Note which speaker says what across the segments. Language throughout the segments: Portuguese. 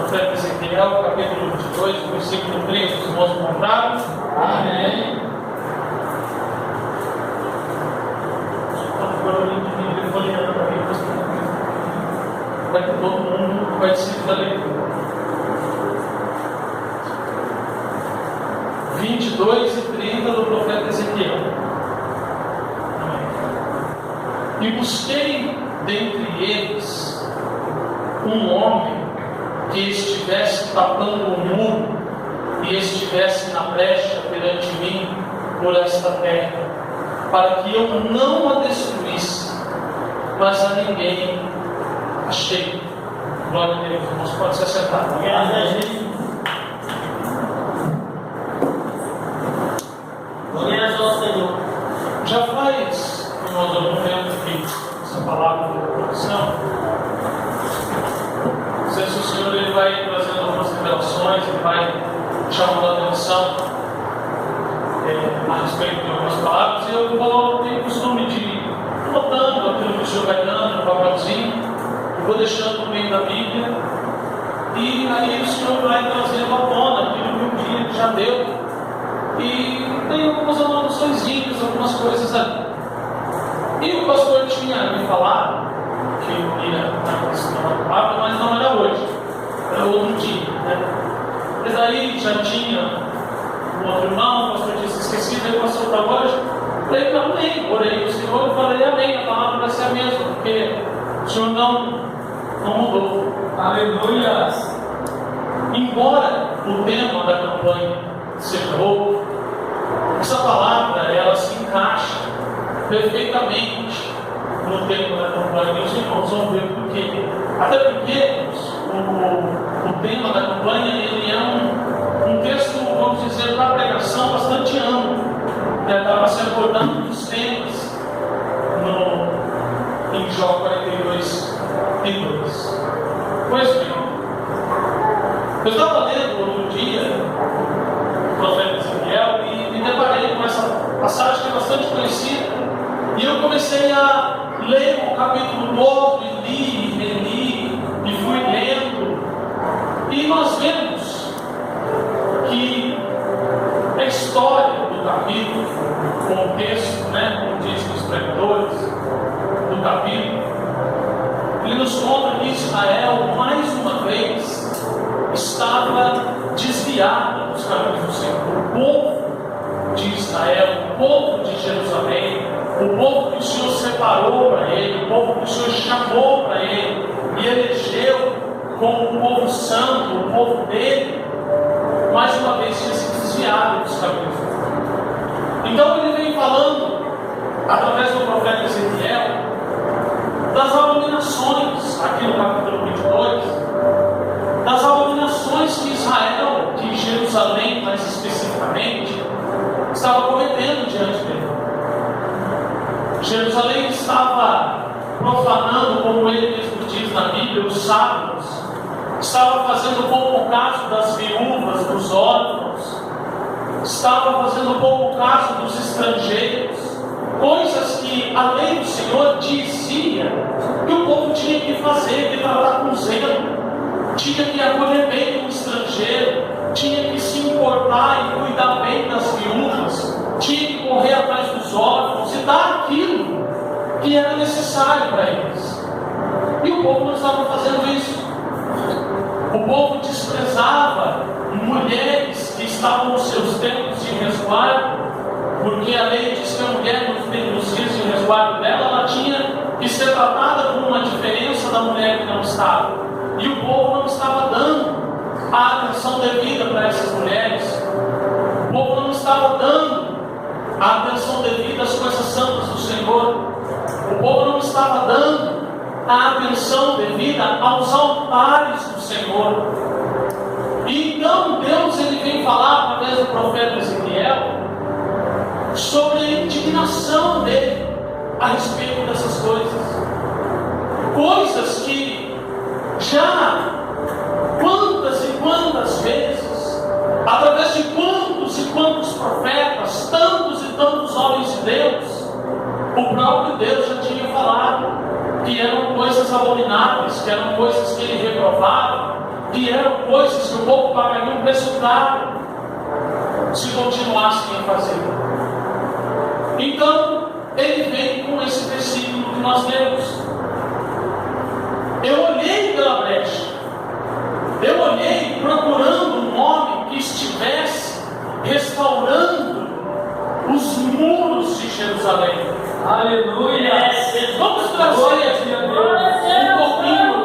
Speaker 1: profeta Ezequiel, capítulo 22, versículo 3, os irmãos encontraram? Amém. Eu vou ler para mim, para que todo mundo participe da leitura. 22 e 30 do profeta Ezequiel. E busquei dentre eles um homem que estivesse tapando o muro e estivesse na brecha perante mim por esta terra, para que eu não a destruísse, mas a ninguém achei. Glória a Deus, irmãos, pode se assentar.
Speaker 2: Graças a Deus. Glórias ao Senhor.
Speaker 1: Já faz, irmãos, algum tempo que essa palavra do coração. Não sei se o Senhor ele vai trazendo algumas revelações, ele vai chamando a atenção a respeito de algumas palavras, e eu tenho o costume de ir notando aquilo que o Senhor vai dando no papelzinho, e vou deixando no meio da Bíblia, e aí o Senhor vai trazendo à tona aquilo que um dia ele já deu, e tem algumas anotaçõezinhas, algumas coisas ali. E o pastor tinha me falado que eu ia na palavra, mas não era hoje, era outro dia, né? Mas aí já tinha um outro irmão, o pastor tinha se esquecido, aí passou para hoje. Falei, amém, orei o Senhor, eu falei, amém, a palavra vai ser a mesma, porque o Senhor não mudou.
Speaker 2: Aleluia!
Speaker 1: Embora o tema da campanha seja outro, essa palavra ela se encaixa perfeitamente no tema da campanha. E os irmãos vão ver por quê. Até porque o tema da campanha ele é um texto, vamos dizer, para pregação bastante amplo. Estava se abordando os temas em Jó 42:2. Pois bem, eu estava lendo outro dia o profeta Ezequiel e me deparei com essa passagem que é bastante conhecida, e eu comecei a ler o capítulo todo, e li, reli, e fui lendo, e nós vemos que a história do capítulo, com o texto, como dizem os pregadores do capítulo, ele nos conta que Israel, mais uma vez, estava desviado dos caminhos do Senhor. O povo de Israel, o povo de Jerusalém, o povo que o Senhor separou para ele, o povo que o Senhor chamou para ele e elegeu como o povo santo, o povo dele, mais uma vez tinha se desviado dos caminhos. Então ele vem falando, através do profeta Ezequiel, das abominações, aqui no capítulo 22, das abominações que Israel, que Jerusalém mais especificamente, estava cometendo diante dele. Jerusalém estava profanando, como ele mesmo diz na Bíblia, os sábados, estava fazendo pouco caso das viúvas, dos órfãos, estava fazendo pouco caso dos estrangeiros, coisas que a lei do Senhor dizia que o povo tinha que fazer, que tratar com zelo, tinha que acolher bem o estrangeiro, tinha que se importar e cuidar bem das viúvas, tinha que correr atrás dos órfãos e dar aquilo que era necessário para eles. E o povo não estava fazendo isso. O povo desprezava mulheres que estavam nos seus tempos de resguardo, porque a lei diz que a mulher nos dias de resguardo dela, ela tinha que ser tratada com uma diferença da mulher que não estava. E o povo não estava dando a atenção devida para essas mulheres. O povo não estava dando a atenção devida às coisas santas do Senhor. O povo não estava dando a atenção devida aos altares do Senhor. E então Deus ele vem falar através do profeta Ezequiel sobre a indignação dele a respeito dessas coisas. Coisas que já quantas e quantas vezes, através de quantos e quantos profetas, tantos e tantos homens de Deus, o próprio Deus já tinha falado que eram coisas abomináveis, que eram coisas que ele reprovava, que eram coisas que o povo pagaria um preço caro se continuassem a fazer. Então, ele vem com esse versículo que nós lemos. Eu olhei pela brecha, eu olhei procurando um homem que estivesse restaurando os muros de Jerusalém.
Speaker 2: Aleluia!
Speaker 1: Vamos trazer um pouquinho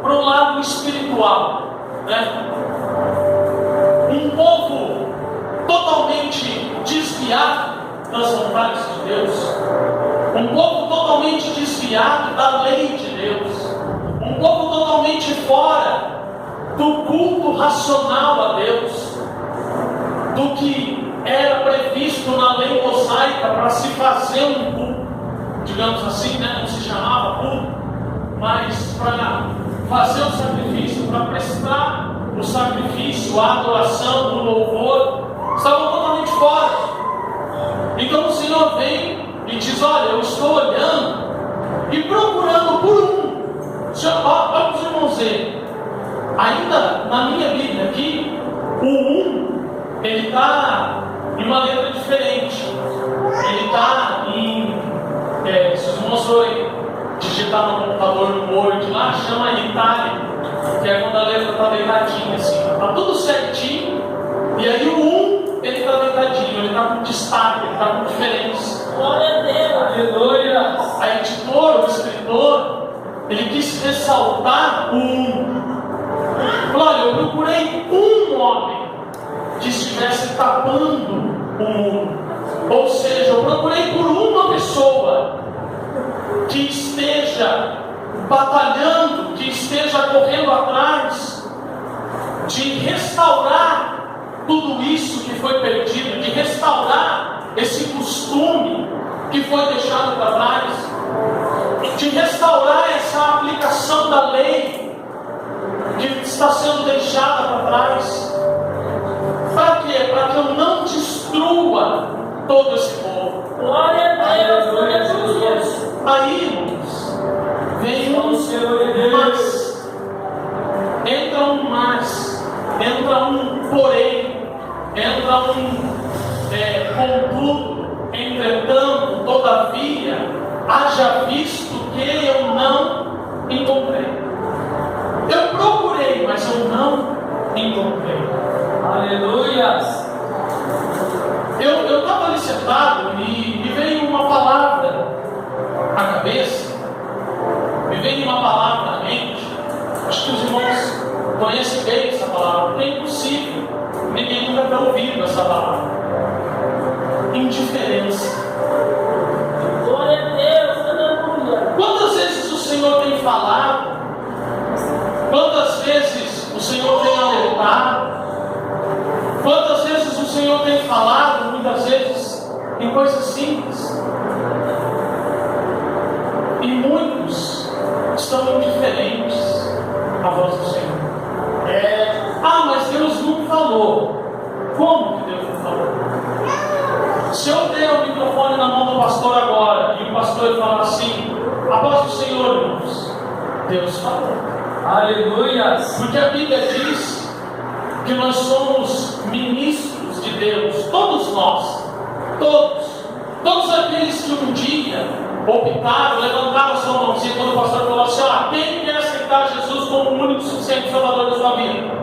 Speaker 1: para o lado espiritual, né? Um povo totalmente desviado das vontades de Deus, um povo totalmente desviado da lei de Deus, um povo totalmente fora do culto racional a Deus, do que era previsto na lei mosaica para se fazer um culto, digamos assim, né? Não se chamava culto, mas para fazer o sacrifício, para prestar o sacrifício, a adoração, o louvor, estavam totalmente fora. Então o Senhor vem e diz: olha, eu estou olhando e procurando por um. Senhor, olha para os irmãos verem, ainda na minha Bíblia aqui, o ele está em uma letra diferente. Ele está em. Se os irmãos forem digitar no computador no Word lá, chama Itália, que é quando a letra está deitadinha assim. Está tudo certinho. E aí o ele está deitadinho, ele está com destaque, ele está com diferença.
Speaker 2: Glória a Deus! Aleluia!
Speaker 1: A editora, o escritor, ele quis ressaltar olha, eu procurei um homem que estivesse tapando o mundo. Ou seja, eu procurei por uma pessoa que esteja batalhando, que esteja correndo atrás de restaurar tudo isso que foi perdido, de restaurar esse costume que foi deixado para trás, de restaurar essa aplicação da lei que está sendo deixada para trás. Para quê? Para que eu não destrua todo esse povo.
Speaker 2: Glória a Deus! Glória a Jesus!
Speaker 1: Aí, irmãos, vem mas, entra um mas, entra um porém, entra um contudo, entretanto, todavia, haja visto que eu não encontrei. Eu procurei, mas eu não encontrei.
Speaker 2: Aleluia!
Speaker 1: Eu estava ali sentado e me veio uma palavra à cabeça, me veio uma palavra na mente. Acho que os irmãos conhecem bem essa palavra, porque é impossível ninguém nunca ter ouvido essa palavra. Indiferença.
Speaker 2: Glória a Deus! Aleluia!
Speaker 1: Quantas vezes o Senhor tem falado? Quantas vezes o Senhor tem alertado? Quantas vezes o Senhor tem falado, muitas vezes, em coisas simples? E muitos estão indiferentes à voz do Senhor. Mas Deus não falou. Como que Deus não falou? Se eu der o microfone na mão do pastor agora, e o pastor falar assim: a voz do Senhor, irmãos, Deus falou.
Speaker 2: Aleluia!
Speaker 1: Porque a Bíblia diz que nós somos ministros de Deus, todos nós, todos aqueles que um dia optaram, levantaram a sua mãozinha quando o pastor falou assim: quem quer aceitar Jesus como o único e suficiente Salvador da sua vida?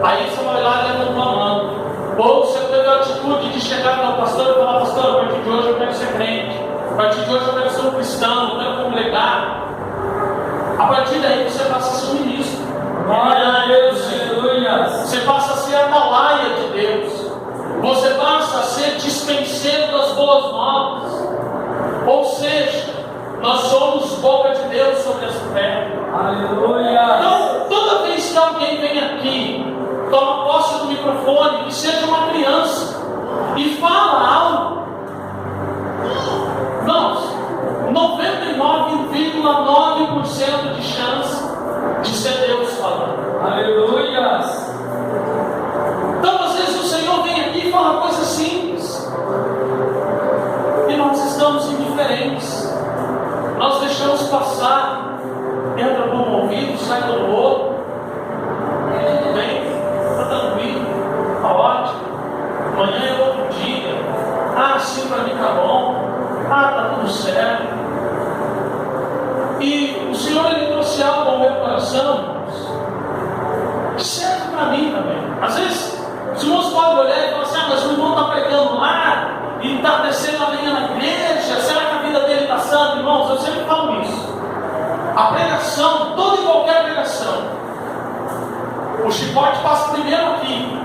Speaker 1: Aí você vai lá e levanta uma mão. Ou você teve a atitude de chegar no pastor e falar: pastor, a partir de hoje eu quero ser crente, a partir de hoje eu quero ser um cristão, eu quero congregar. A partir daí você passa a ser um ministro.
Speaker 2: Glória a Deus! Aleluia!
Speaker 1: Você passa a ser a atalaia de Deus. Você passa a ser dispenseiro das boas novas. Ou seja, nós somos boca de Deus sobre essa terra.
Speaker 2: Aleluia!
Speaker 1: Então, toda vez que alguém vem aqui, toma posse do microfone, que seja uma criança, e fala algo, nós, 99,9% de chance de ser Deus falando.
Speaker 2: Aleluia!
Speaker 1: Então, às vezes o Senhor vem aqui e fala coisas simples, e nós estamos indiferentes. Nós deixamos passar, entra por um ouvido, sai pelo outro. A pregação, toda e qualquer pregação, o chicote passa primeiro aqui,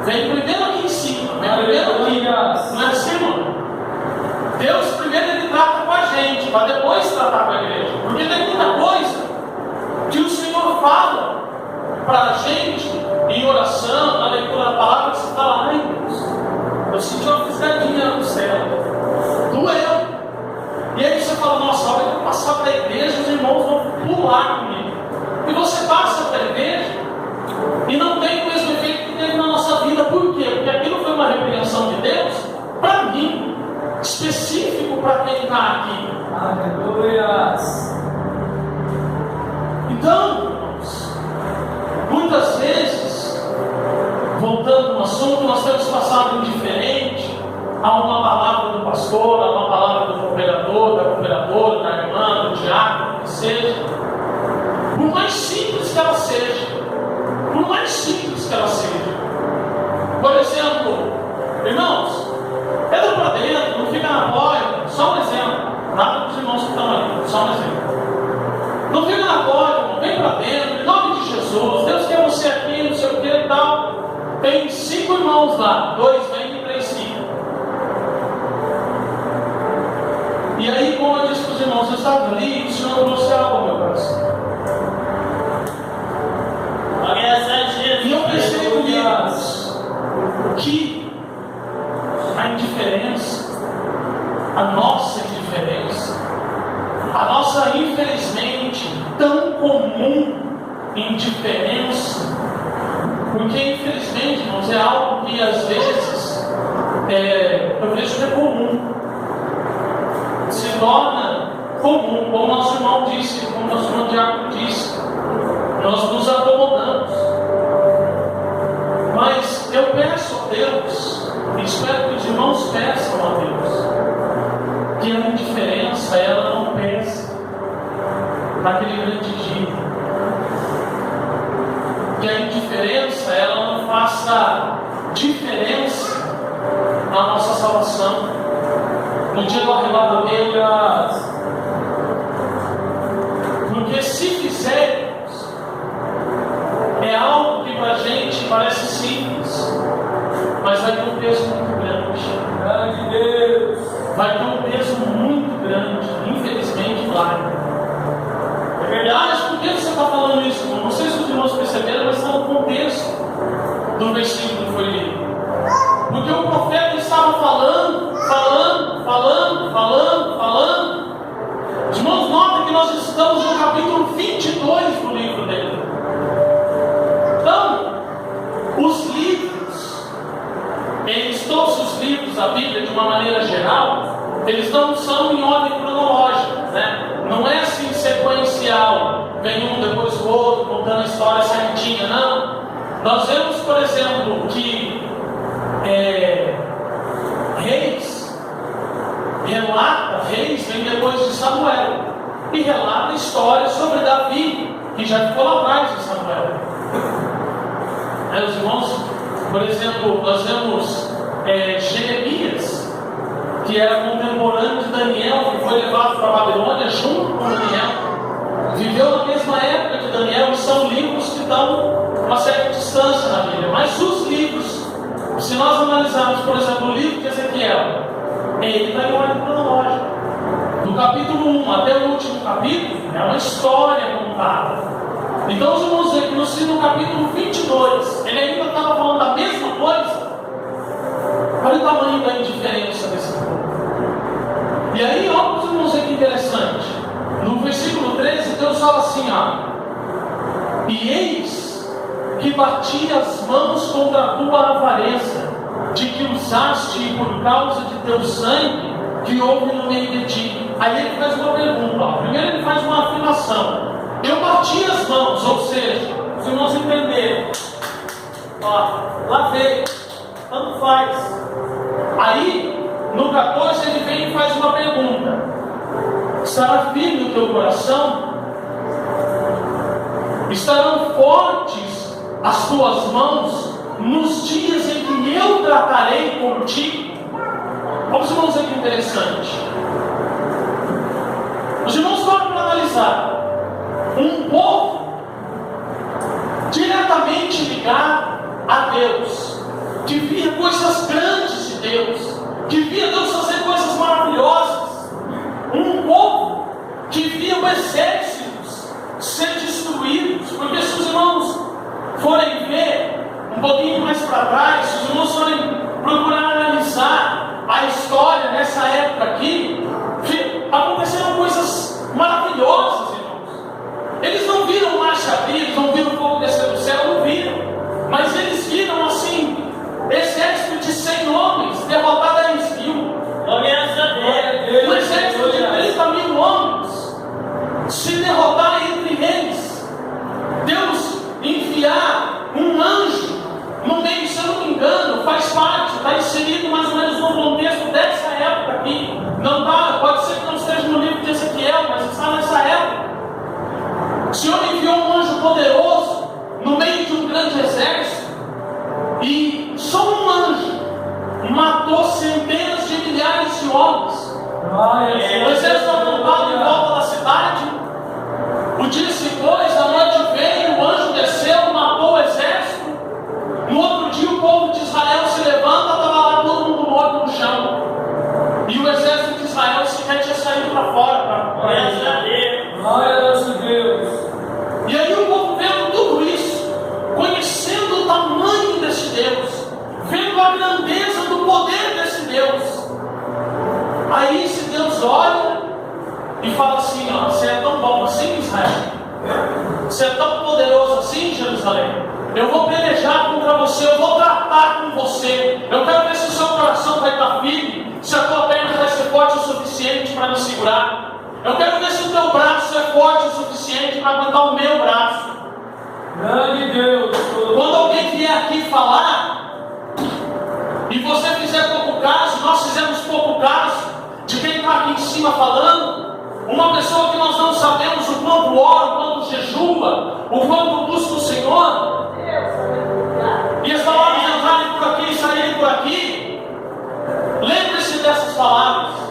Speaker 1: vem primeiro aqui em cima, vem primeiro aqui, não é assim, mano? Deus primeiro ele trata com a gente, para depois tratar com a igreja, porque tem muita coisa que o Senhor fala para a gente em oração, na leitura da palavra, que você fala: ai Deus, eu senti uma fisgadinha no céu, doeu. E aí você fala: nossa, a hora que eu passar para a igreja, os irmãos vão pular comigo. E você passa para a igreja e não tem o mesmo efeito que teve na nossa vida. Por quê? Porque aquilo foi uma repreensão de Deus para mim, específico para quem está aqui.
Speaker 2: Aleluia.
Speaker 1: Então, irmãos, muitas vezes, voltando no assunto, nós temos passado indiferente a uma palavra do pastor, a uma palavra do cooperador, da cooperadora, da irmã, do diácono, que seja, por mais simples que ela seja, por mais simples que ela seja. Por exemplo, irmãos, entra para dentro, não fica na porta, só um exemplo, nada para os irmãos que estão ali, só um exemplo. Não fica na porta, irmão, vem para dentro, em nome de Jesus, Deus quer você aqui, não sei o que e tal. Tem 5 irmãos lá, 2 vêm e 3 ficam. E aí, como eu disse para os irmãos, eu estava ali e o Senhor trouxe algo ao meu coração. E eu pensei comigo que a indiferença, a nossa indiferença, a nossa, infelizmente, tão comum indiferença, porque infelizmente, irmãos, é algo que às vezes eu vejo que é comum, se torna comum, como nosso irmão disse, como nosso irmão Diácono disse, nós nos acomodamos. Mas eu peço a Deus, e espero que os irmãos peçam a Deus, que a indiferença ela não pese naquele grande dia, que a indiferença ela não faça diferença na nossa salvação, no dia do arrebatamento, porque se fizermos é algo que para a gente parece simples, mas vai ter um peso muito grande.
Speaker 2: Grande Deus,
Speaker 1: vai ter um peso muito grande, infelizmente, vai. É verdade, por que você está falando isso? Não sei se os irmãos perceberam, mas está no contexto do versículo que foi lido. Porque o profeta estava falando. Os irmãos notam que nós estamos no capítulo 22 do livro dele. Então, os livros, todos os livros da Bíblia, de uma maneira geral, eles não são em ordem cronológica, né? Não é assim sequencial, vem um depois o outro, contando a história certinha, não. Nós vemos, por exemplo, que Reis vem depois de Samuel, e relata a história sobre Davi, que já ficou lá atrás de Samuel. Os irmãos, por exemplo, nós vemos Jeremias, que era contemporâneo de Daniel, que foi levado para a Babilônia junto com Daniel, viveu na mesma época de Daniel, e são livros que dão uma certa distância na Bíblia. Mas os livros, se nós analisarmos, por exemplo, o livro de Ezequiel, ele está em ordem cronológica. Do capítulo 1 até o último capítulo, é uma história contada. Então os irmãos veem que no capítulo 22, ele ainda estava falando da mesma coisa. Olha o tamanho da indiferença desse povo. E aí, olha os irmãos veem que interessante. No versículo 13, Deus fala assim, e eis que bati as mãos contra a tua avareza, de que usaste por causa de teu sangue que houve no meio de ti. Aí ele faz uma pergunta. Primeiro ele faz uma afirmação. Eu bati as mãos, ou seja, os irmãos entenderam. Lá veio, tanto faz. Aí, no 14 ele vem e faz uma pergunta. Estará firme o teu coração? Estarão fortes as tuas mãos nos dias em que eu tratarei contigo? Vamos, irmãos, aqui interessante. Os irmãos podem analisar. simboliza um povo diretamente ligado a Deus, que via coisas grandes de Deus, que via Deus fazer coisas maravilhosas. Um povo que via exércitos ser destruídos, porque se os irmãos forem ver um pouquinho mais para trás, se os irmãos forem procurar analisar a história nessa época aqui, aconteceram coisas maravilhosas, irmãos. Eles não viram marcha abrir, eles não viram fogo descer do céu, não viram, mas eles viram assim, exército de 100 homens derrotar 10.000. Um exército de 30.000 homens se derrotar entre eles. Deus enviar um anjo no meio, se eu não me engano, faz parte, está inserido mais ou menos no contexto dessa época aqui. Não está, pode ser que não esteja no livro de Ezequiel, mas está nessa época. O Senhor enviou um anjo poderoso no meio de um grande exército, e só um anjo matou centenas de milhares de homens. O exército acampado em volta da cidade. O dia depois, a noite veio, o anjo desceu, matou o exército. No outro dia, o povo de Israel se levanta, estava lá todo mundo morto no chão. E o exército de Israel sequer tinha saído para fora.
Speaker 2: Glória a Deus.
Speaker 1: E aí o povo vendo tudo isso, conhecendo o tamanho desse Deus, vendo a grandeza do poder desse Deus. Aí esse Deus olha e fala assim: ó, você é tão bom assim, Israel? Você é tão poderoso assim, Jerusalém? Eu vou pelejar contra você, eu vou tratar com você. Eu quero ver se o seu coração vai estar firme, se a tua perna vai ser forte o suficiente para me segurar. Eu quero ver se o teu braço é forte o suficiente para aguentar o meu braço.
Speaker 2: Grande Deus.
Speaker 1: Quando alguém vier aqui falar, e você fizer pouco caso, nós fizemos pouco caso de quem está aqui em cima falando, uma pessoa que nós não sabemos o quanto ora, o quanto jejua, o quanto busca o Senhor, e as palavras entrarem por aqui e saírem por aqui, lembre-se dessas palavras.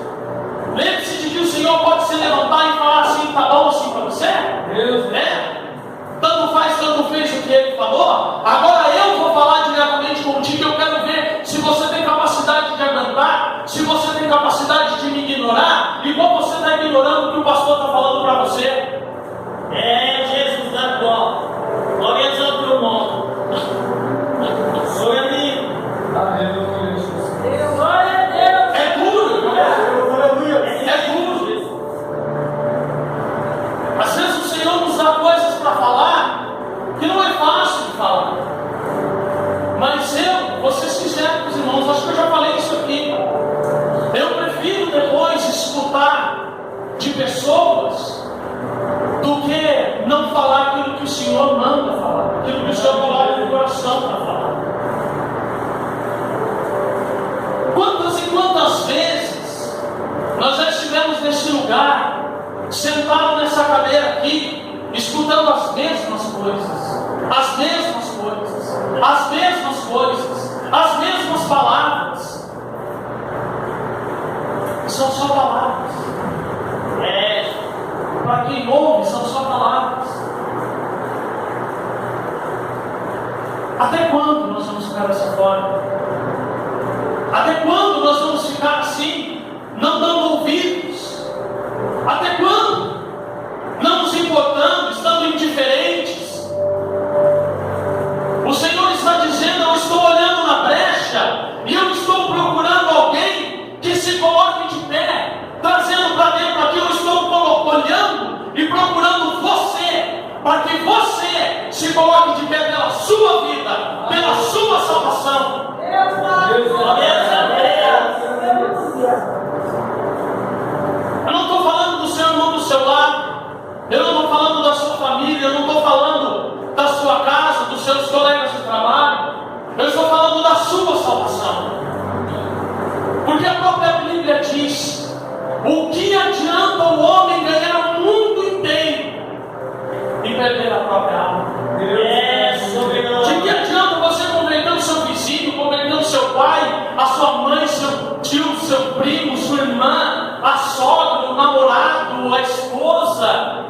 Speaker 1: Lembre-se de que o Senhor pode se levantar e falar assim: tá bom assim para você?
Speaker 2: Deus,
Speaker 1: Tanto faz, tanto fez o que ele falou. Agora eu vou falar diretamente contigo. Eu quero ver se você tem capacidade de aguentar, se você tem capacidade de me ignorar, igual você está ignorando o que o pastor está falando para você.
Speaker 3: Jesus da glória. Glória a Deus do mundo. Sou amigo.
Speaker 2: aleluia, Jesus.
Speaker 3: Glória a Deus.
Speaker 1: É duro, irmão. É duro. Às vezes o Senhor nos dá coisas para falar que não é fácil de falar. Mas vou ser sincero com os irmãos, acho que eu já falei isso aqui. Eu prefiro depois escutar de pessoas do que não falar aquilo que o Senhor manda falar, aquilo que o Senhor coloca no coração para falar. Quantas e quantas vezes nós já estivemos nesse lugar, sentados nessa cadeira aqui, escutando as mesmas coisas, as mesmas coisas, as mesmas coisas, as mesmas palavras. São só palavras. Para quem ouve, são só palavras. Até quando nós vamos ficar dessa forma? Até quando nós vamos ficar assim, não dando ouvidos? Até quando? Não nos importando, estando indiferentes? O Senhor está dizendo: eu estou olhando na brecha e eu estou procurando alguém que se coloque de pé, trazendo para dentro aqui. Eu estou olhando e procurando você, para que você se coloque de pé pela sua vida, pela sua salvação. Eu não estou falando do seu irmão do seu lado, eu não estou falando da sua família, eu não estou falando da sua casa, dos seus colegas de trabalho, eu estou falando da sua salvação. Porque a própria Bíblia diz: o que adianta o homem ganhar o mundo inteiro e perder a própria alma? De que adianta você converter o seu vizinho, converter o seu pai, a sua mãe, seu tio, seu primo, sua irmã, a sogra, o namorado, a esposa,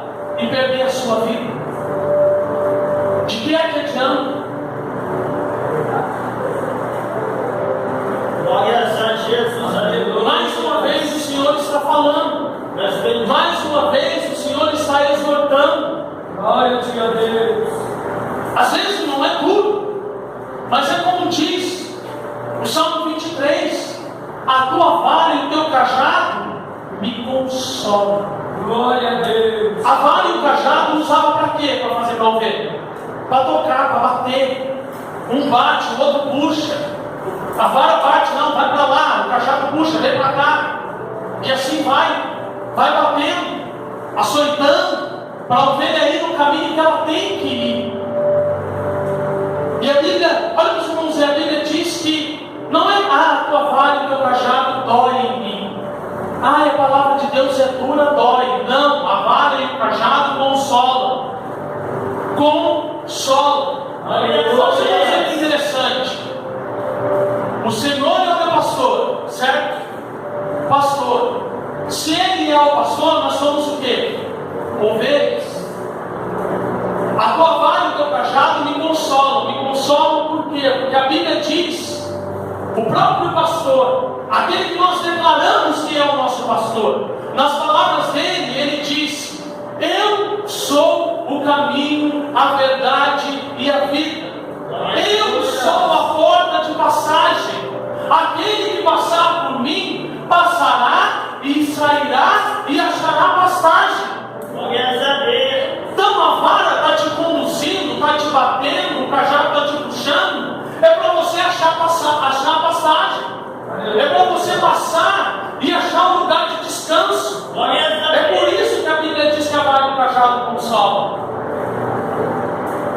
Speaker 1: consola.
Speaker 2: Glória a Deus.
Speaker 1: A vara e o cajado usava para quê? Para fazer para a ovelha? Para tocar, para bater. Um bate, o outro puxa. A vara bate, não, vai para lá. O cajado puxa, vem para cá. E assim vai batendo, açoitando, para a ovelha ir no caminho que ela tem que ir. E a Bíblia, olha meus irmãos, a Bíblia diz que não é a tua vara e o teu cajado dói em mim. A palavra de Deus é dura, dói. Não, a vara e o cajado consolam. Consolam. Olha que interessante. O Senhor é o meu pastor, certo? Pastor. Se Ele é o pastor, nós somos o quê? Ovelhas. A tua vara e o teu cajado me consolam. Me consolam por quê? Porque a Bíblia diz, o próprio pastor, aquele que nós declaramos que é o nosso pastor, nas palavras dele, ele diz: eu sou o caminho, a verdade e a vida. Eu sou a porta de passagem. Aquele que passar por mim, passará e sairá e achará pastagem. Então a vara está te conduzindo, está te batendo, o cajado está te puxando. É para você achar passagem. É para você passar e achar um lugar de descanso. É por isso que a Bíblia diz que a vara e o cajado consolam.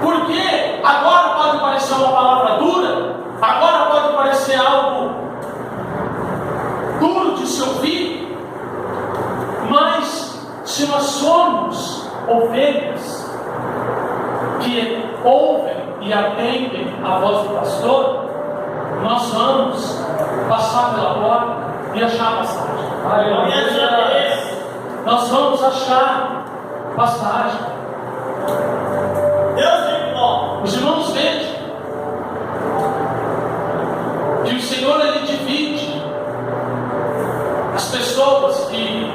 Speaker 1: Porque agora pode parecer uma palavra dura, agora pode parecer algo duro de se ouvir, mas se nós somos ovelhas que ouvem e atendem a voz do pastor, nós vamos passar pela porta e achar passagem. Nós vamos achar passagem. Os irmãos vejam que o Senhor, Ele divide as pessoas que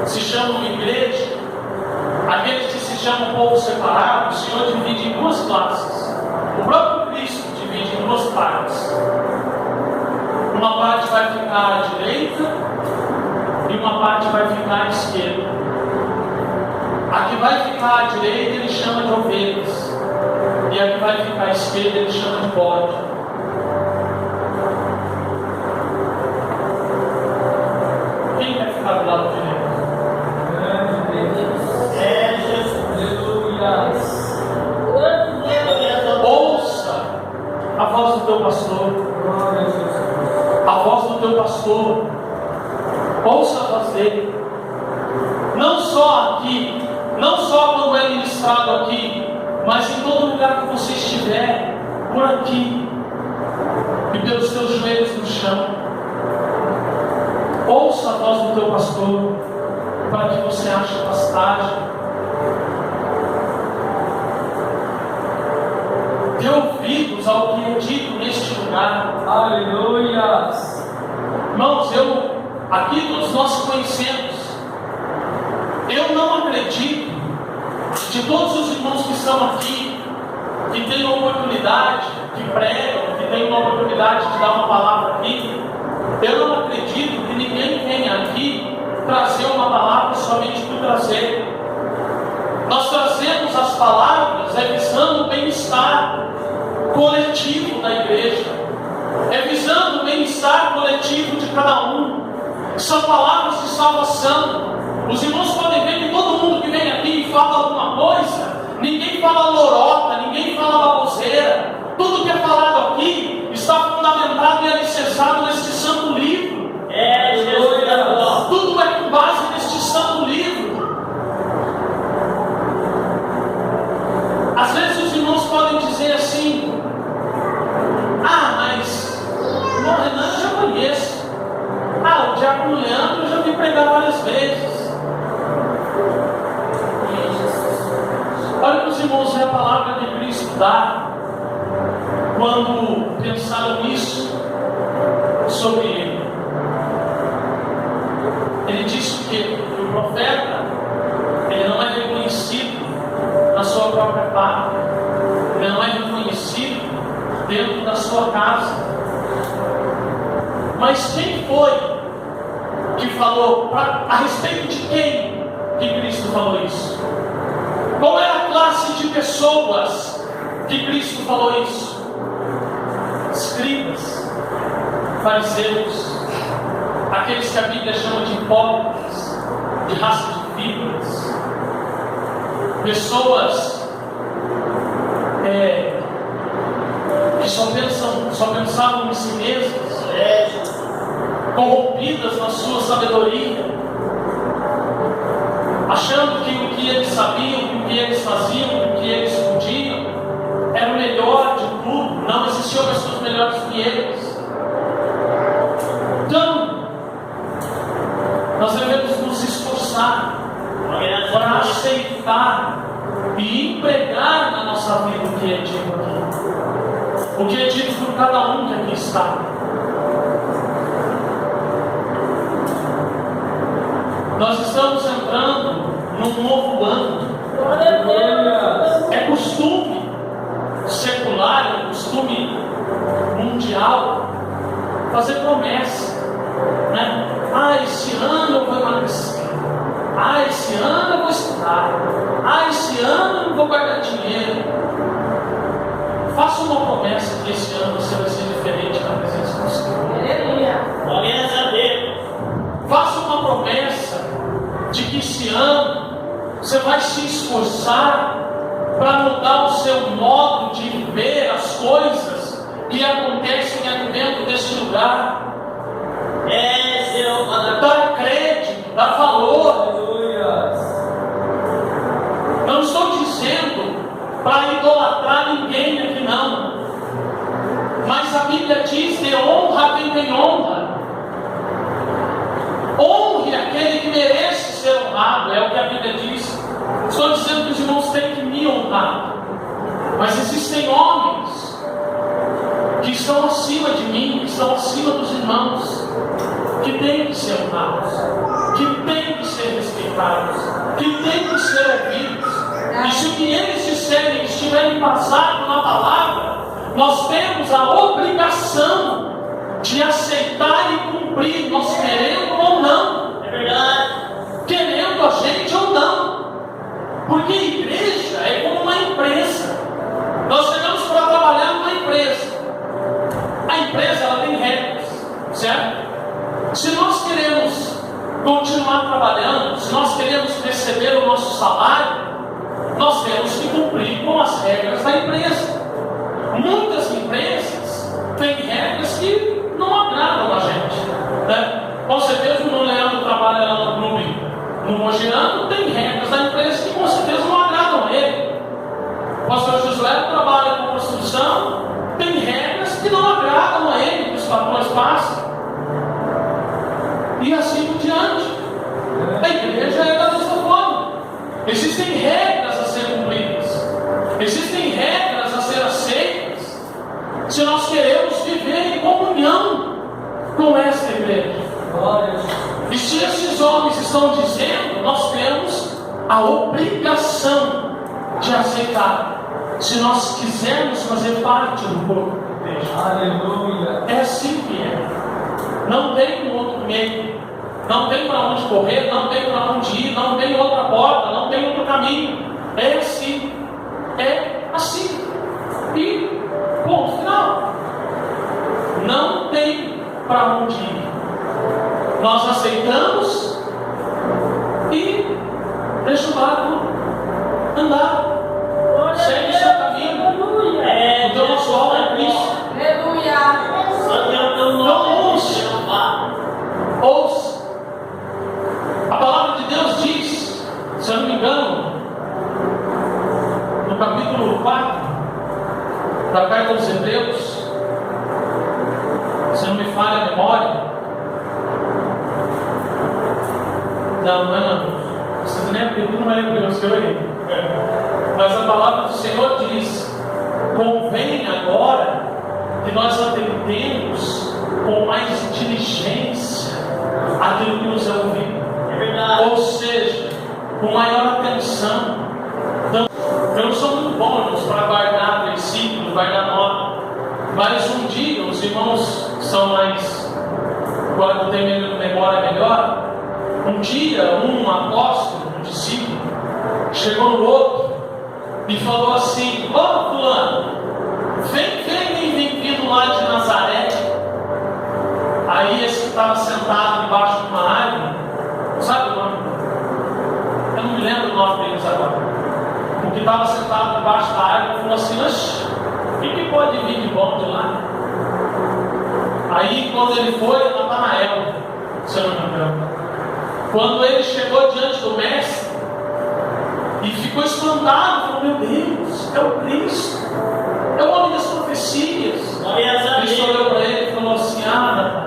Speaker 1: se chamam igreja, aqueles que se chamam povo separado. O Senhor divide em duas classes. O próprio Cristo divide em duas partes. Uma parte vai ficar à direita e uma parte vai ficar à esquerda. A que vai ficar à direita ele chama de ovelhas, e a que vai ficar à esquerda ele chama de bode. Quem vai ficar do lado direito? Ouça a voz do teu pastor. A voz do teu pastor. Ouça a voz dele. Não só aqui, não só quando é ministrado aqui, mas em todo lugar que você estiver, por aqui e pelos teus joelhos no chão. Ouça a voz do teu pastor, para que você ache pastagem. Dê ouvidos ao que é dito neste lugar.
Speaker 2: Aleluia.
Speaker 1: Irmãos, aqui todos nós conhecemos. Eu não acredito de todos os irmãos que estão aqui, que têm uma oportunidade, que pregam, que têm uma oportunidade de dar uma palavra aqui. Eu não acredito que ninguém venha aqui trazer uma palavra somente por trazer. Nós trazemos as palavras visando o bem-estar coletivo da igreja, visando o bem-estar coletivo de cada um. São palavras de salvação. Os irmãos podem ver que todo mundo que vem aqui e fala alguma coisa, ninguém fala lorota, ninguém fala baboseira. Tudo que é falado aqui está fundamentado e alicerçado neste santo livro. Tudo é com base neste santo livro. Às vezes os irmãos podem dizer assim: mas o irmão Renan eu já conheço. O diácono Leandro eu já vi pregar várias vezes. Olha, meus irmãos, é a palavra que Cristo dá quando pensaram nisso sobre ele. Ele disse que o profeta, ele não é reconhecido na sua própria pátria, ele não é reconhecido dentro da sua casa. Mas quem foi que falou a respeito de quem que Cristo falou isso? Qual era a classe de pessoas que Cristo falou isso? Escribas, fariseus, aqueles que a Bíblia chama de hipócritas, de raça de víboras, pessoas que só pensavam em si mesmas, corrompidas na sua sabedoria, achando que o que eles sabiam, que o que eles faziam, que o que eles podiam era o melhor de tudo. Não existiam pessoas melhores que eles. Então, nós devemos nos esforçar para aceitar e empregar na nossa vida o que é dito aqui, o que é dito por cada um que aqui está. Nós estamos entrando num novo ano. É costume secular, é costume mundial fazer promessa, né? Esse ano eu vou emagrecer. Esse ano eu vou estudar. Esse ano eu não vou guardar dinheiro. Faça uma promessa que esse ano você vai ser diferente na presença do Senhor.
Speaker 3: Glória a Deus.
Speaker 1: Faça uma promessa de que esse ano você vai se esforçar para mudar o seu modo de ver as coisas que acontecem aqui dentro desse lugar. Dar crédito, dar valor. Não estou dizendo para idolatrar ninguém aqui não, mas a Bíblia diz: dê honra a quem tem honra. Honre aquele que merece ser honrado, é o que a Bíblia diz. Estou dizendo que os irmãos têm que me honrar, mas existem homens que estão acima de mim, que estão acima dos irmãos, que têm que ser honrados, que têm que ser respeitados, que têm que ser ouvidos. E se o que eles disserem estiverem passado na palavra, nós temos a obrigação de aceitar e cumprir, nós querendo ou não.
Speaker 3: É verdade.
Speaker 1: Querendo a gente ou não. Porque a igreja é como uma empresa. Nós chegamos para trabalhar numa empresa. A empresa, ela tem regras, certo? Se nós queremos continuar trabalhando, se nós queremos receber o nosso salário, nós temos que cumprir com as regras da empresa. Muitas empresas têm regras que não agradam a gente, né? Com certeza o Leandro trabalha lá no clube no Mogiano, tem regras da empresa que com certeza não agradam a ele. O pastor Josué trabalha com construção, tem regras que não agradam a ele, que os patrões passam. E assim por diante. A igreja é da mesma forma. Existem regras a ser cumpridas. Existem regras a ser aceitas. Se nós queremos viver em comunhão com esta igreja. E se esses homens estão dizendo, nós temos a obrigação de aceitar. Se nós quisermos fazer parte do corpo da igreja.
Speaker 2: Aleluia.
Speaker 1: É assim que é. Não tem um outro meio. Não tem para onde correr, não tem para onde ir, não tem outra porta, não tem outro caminho. É assim. É assim. E ponto final. Não tem para onde ir. Nós aceitamos e deixa o barco andar. Segue o seu caminho. Então nosso alvo é Cristo. Então ouça. A palavra de Deus diz, se eu não me engano, no capítulo 4 da carta aos Hebreus, se não me falha a memória, não, vocês nem acreditam, não é Hebreus que eu errei. Mas a palavra do Senhor diz: convém agora que nós atendemos com mais diligência aquilo que nos é ouvido.
Speaker 3: É verdade.
Speaker 1: Ou seja, com maior atenção. Então, eu não sou muito bom, irmãos, para guardar princípios, guardar nota. Mas um dia, os irmãos que são mais, agora eu tenho memória melhor, Um dia, um apóstolo, um discípulo, chegou no outro e falou assim: ó, fulano, vem vindo lá de Nazaré. Aí esse que estava sentado debaixo de uma árvore, sabe o nome? Eu não me lembro o nome deles agora. O que estava sentado debaixo da árvore falou assim: oxe, o que pode vir de bom de lá? Aí quando ele foi, Natanael, se eu não me engano, quando ele chegou diante do mestre e ficou espantado, falou: meu Deus, é o Cristo, é o homem das profecias. Cristo olhou para ele e falou assim: Natanael,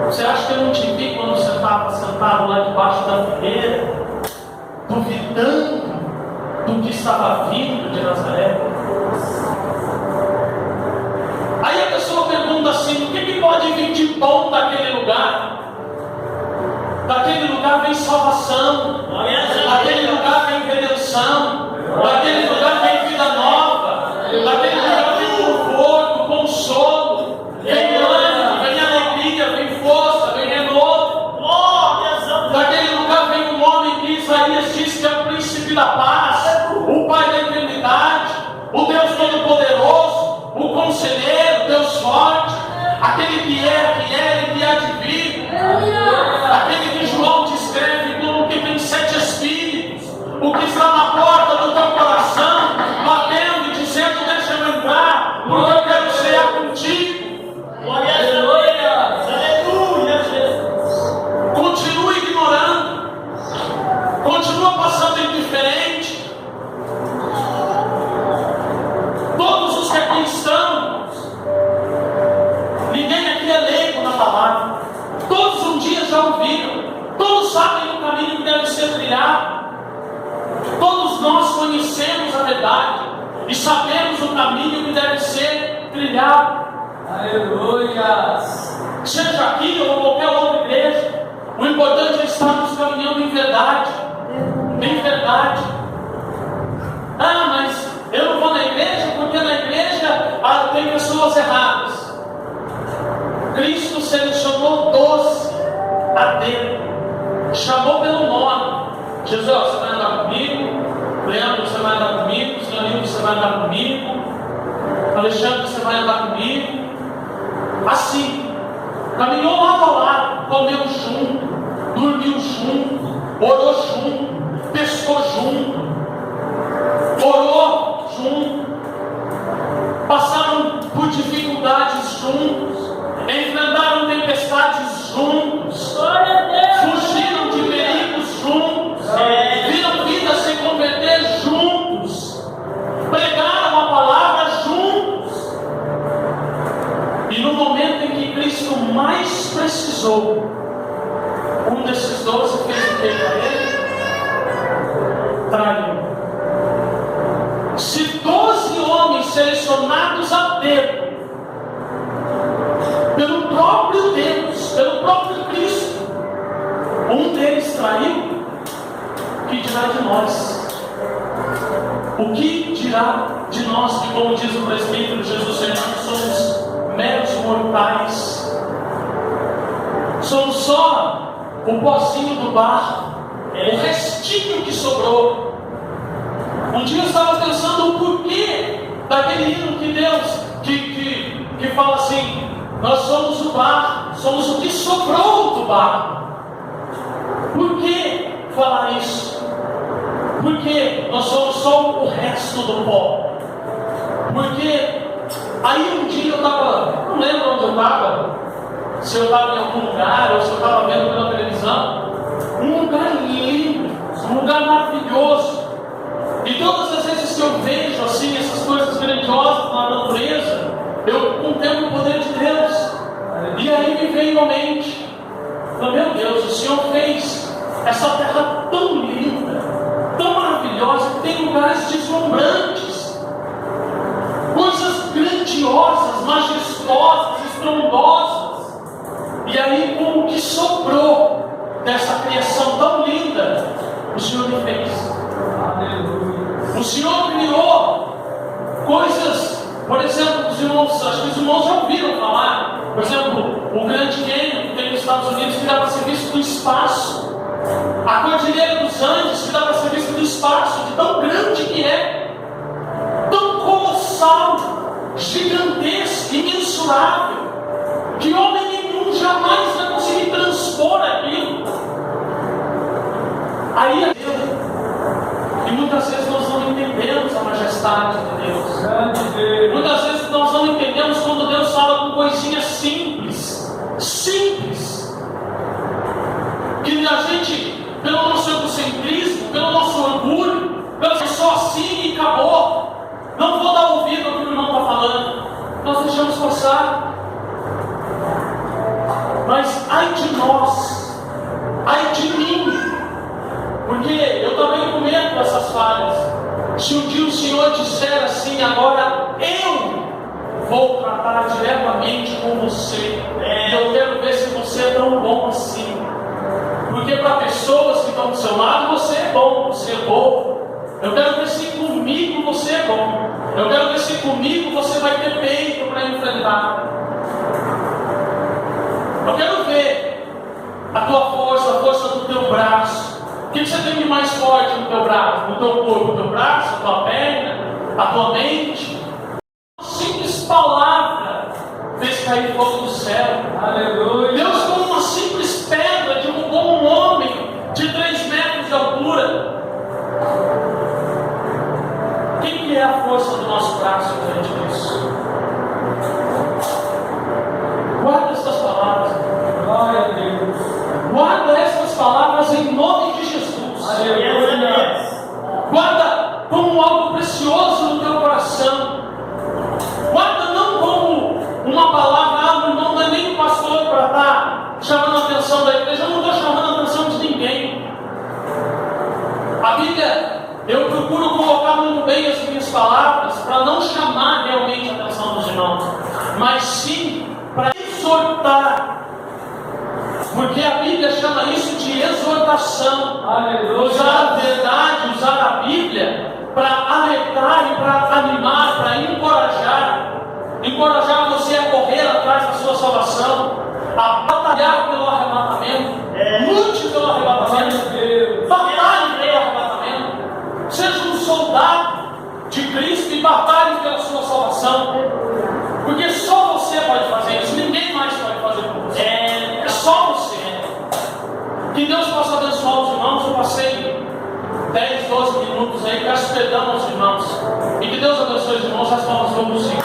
Speaker 1: você acha que eu não te vi quando você estava sentado lá debaixo da figueira, duvidando do que estava vindo de Nazaré? Aí a pessoa pergunta assim: o que pode vir de bom daquele lugar? Daquele lugar vem salvação, daquele lugar vem redenção, daquele lugar vem vida nova, daquele lugar vem conforto, consolo, vem ânimo, vem alegria, vem força, vem renovo. Daquele lugar vem um homem que Isaías diz que é o príncipe da paz, o Pai da eternidade, o Deus Todo-Poderoso, o Conselheiro, Deus forte, aquele que é e que há de vir, aquele que João descreve como que tem 7 espíritos, o que está na porta do teu coração, batendo e dizendo: deixa-me entrar, porque eu quero cear contigo.
Speaker 3: Aleluia, Jesus.
Speaker 1: Continua ignorando, continua passando indiferente. Todos os que aqui estão, ninguém aqui é leigo na palavra. Todos um dia já ouviram, todos sabem o caminho que deve ser trilhado. Todos nós conhecemos a verdade e sabemos o caminho que deve ser trilhado.
Speaker 2: Aleluia.
Speaker 1: Seja aqui ou qualquer outra igreja, o importante é estarmos caminhando em verdade. Em verdade. Ah, mas eu não vou na igreja porque na igreja tem pessoas erradas. Cristo selecionou 12 a dedo, chamou pelo nome. Jesus: você vai andar comigo? Leandro, você vai andar comigo? Senhorino, você vai andar comigo? Alexandre, você vai andar comigo? Assim, caminhou lado a lado, comeu junto, dormiu junto, orou junto, pescou junto, orou junto, passaram por dificuldades juntos, enfrentaram tempestades juntos, fugiram de perigos juntos, viram vidas se converter juntos, pregaram a palavra juntos. E no momento em que Cristo mais precisou, um desses 12 fez o que para ele? Traiu. Se 12 homens selecionados a dedo pelo próprio Deus, pelo próprio Cristo, um deles traiu, o que dirá de nós? O que dirá de nós que, como diz o presbítero Jesus Fernando, somos meros mortais? Somos só o pozinho do barro, o restinho que sobrou. Um dia eu estava pensando o porquê daquele hino que Deus, que fala assim: nós somos o barro, somos o que sobrou do barro. Por que falar isso? Porque nós somos só o resto do pó. Porque aí um dia eu estava, não lembro onde eu estava, se eu estava em algum lugar ou se eu estava vendo pela televisão, um lugar lindo, um lugar maravilhoso. E todas as vezes que eu vejo assim essas coisas grandiosas na natureza, eu contemplo o poder de Deus. E aí me veio à mente: oh, meu Deus, o Senhor fez essa terra tão linda, tão maravilhosa, que tem lugares deslumbrantes, coisas grandiosas, majestosas, estrondosas. E aí, com o que sobrou dessa criação tão linda, o Senhor me fez.
Speaker 2: Aleluia.
Speaker 1: O Senhor criou coisas, por exemplo, os irmãos, acho que os irmãos já ouviram falar, por exemplo, o Grande Canyon que tem nos Estados Unidos, que dá para ser visto do espaço. A Cordilheira dos Andes, que dá para ser vista do espaço, de tão grande que é, tão colossal, gigantesco, imensurável, que homem nenhum jamais vai conseguir transpor aquilo. Aí é Deus. E muitas vezes nós não entendemos a majestade de Deus. Muitas vezes nós não entendemos quando Deus fala com coisinhas simples, que a gente, pelo nosso egocentrismo, pelo nosso orgulho, pelo só assim e acabou, não vou dar ouvido ao que o irmão está falando, nós deixamos passar. Mas ai de nós, ai de mim, porque eu também cometo essas falhas. Se um dia o Senhor disser assim, agora eu vou tratar diretamente com você, eu quero ver se você é tão bom assim. Porque para pessoas que estão do seu lado, você é bom, você é bom. Eu quero ver se comigo você é bom. Eu quero ver se comigo você vai ter peito para enfrentar. Eu quero ver a tua força, a força do teu braço. O que você tem de mais forte no teu braço? No teu corpo, no teu braço, a tua perna, a tua mente? Uma simples palavra fez cair fogo do céu.
Speaker 2: Aleluia.
Speaker 1: Deus, com uma simples pedra, derrubou um homem de 3 metros de altura. O que é a força do nosso braço diante disso? Guarda essas palavras.
Speaker 2: Glória a Deus.
Speaker 1: Guarda essas palavras em nome de Jesus.
Speaker 2: Aleluia.
Speaker 1: Guarda como algo precioso no teu coração. Guarda não como uma palavra, irmão, não é nem o pastor para estar chamando a atenção da igreja. Eu não estou chamando a atenção de ninguém. A Bíblia, eu procuro colocar muito bem as minhas palavras para não chamar realmente a atenção dos irmãos, mas sim para exortar. Porque a Bíblia chama isso de exortação.
Speaker 2: Aleluia.
Speaker 1: Usar a verdade, usar a Bíblia para alertar e para animar, para encorajar. Encorajar você a correr atrás da sua salvação, a batalhar pelo arrebatamento. Lute pelo arrebatamento. Batalhe pelo arrebatamento. Seja um soldado de Cristo e batalhe pela sua salvação. Porque só você pode fazer isso, ninguém mais pode fazer por você. É só você. Que Deus possa abençoar os irmãos. Eu passei 10, 12 minutos aí, peço perdão aos irmãos. E que Deus abençoe os irmãos, as palmas vão no Senhor.